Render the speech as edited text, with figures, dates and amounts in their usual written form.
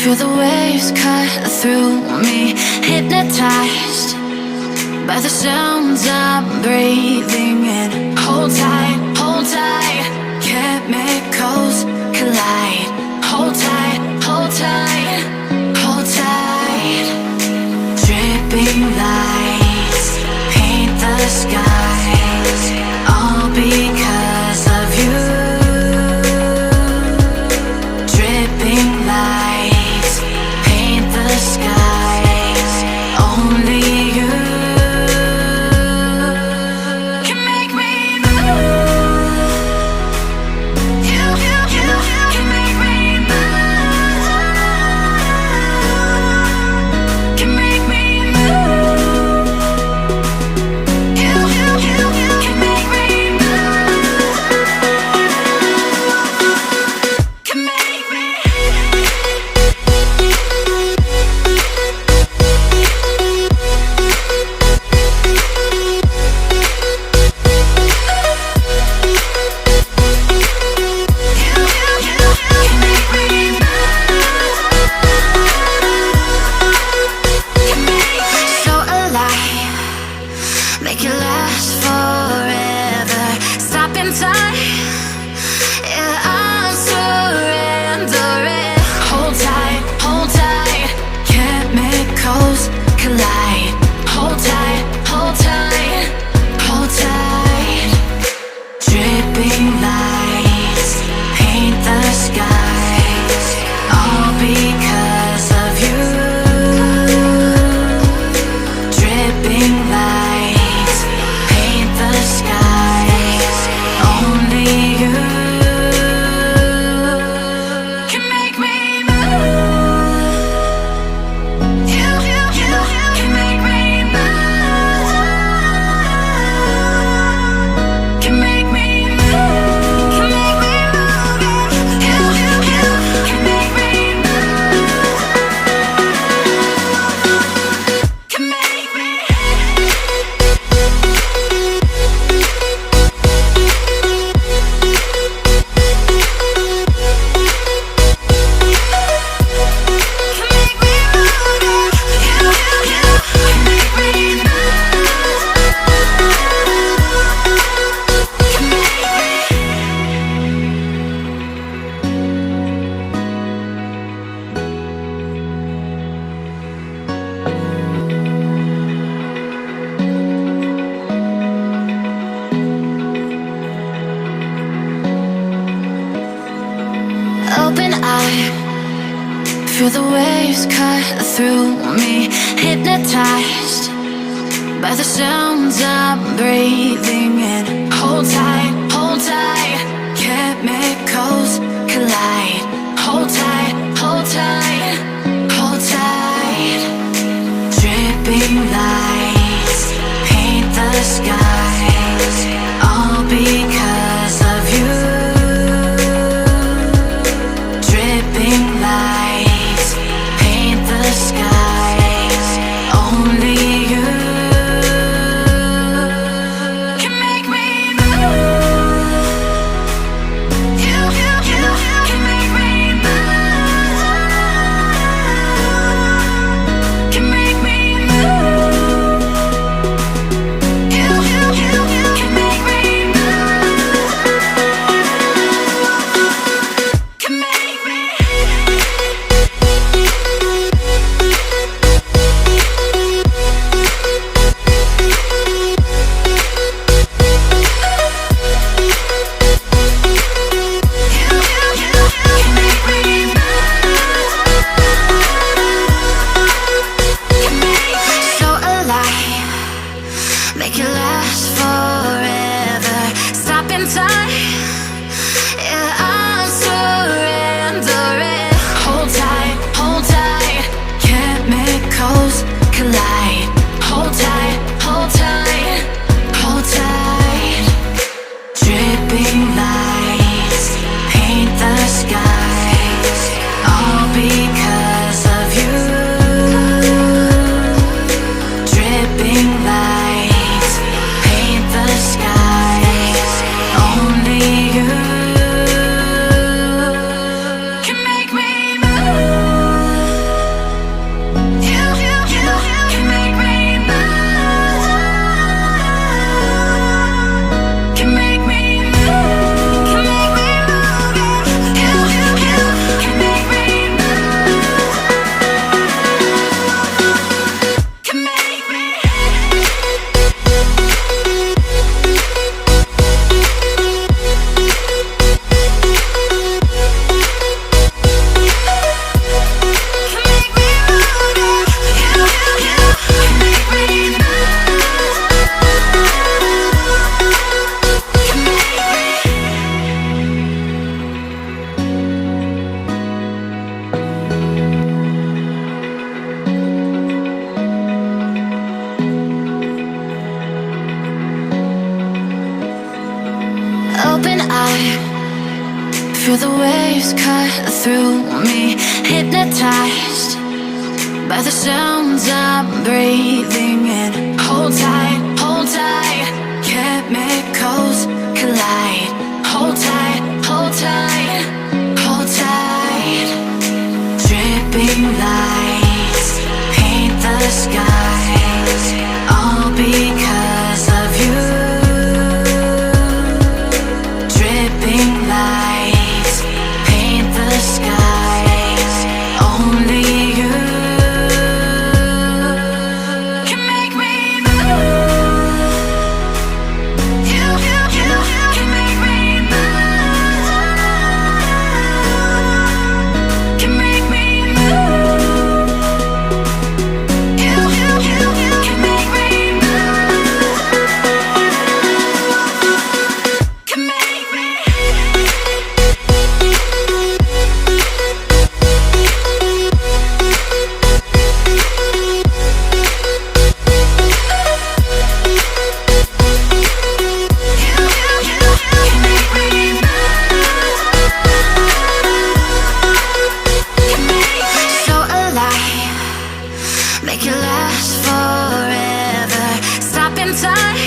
Feel the waves cut through me, hypnotized by the sounds I'm breathing in. Hold tight, hold tight, chemicals collide. Hold tight, hold tight, hold tight. Dripping lights paint the skies, all because of you. Dripping lights paint the skies, only you can make me move. You can make me move. Can make me move. You can make me move. Can make me. So alive, make it last forever. Stop in time, yeah, I'm surrendering. Hold tight, chemicals collide. Hold tight, hold tight, hold tight. Dripping lights paint the skies, all because of you. Dripping lights paint the skies, only you can make me move. You can make me move. Can make me move. Can make me move. You can make me move. Can make me. Open eye, feel the waves cut through me, hypnotized by the sounds I'm breathing in. Hold tight, chemicals collide. Hold tight, hold tight, hold tight. Dripping lights paint the skies, all because of you. Dripping lights paint the skies, only you can make me move. You can make me move. Can make me move. You Feel the waves cut through me, hypnotized by the sounds I'm breathing in. Hold tight, hold tight, chemicals collide. Hold tight, hold tight, hold tight. Dripping lights paint the skies, all because of you. Dripping lights paint the skies, only you can make me move. You can make me move. Can make me move. You can make me move. Can make me. So alive, make it last forever. Stop in time.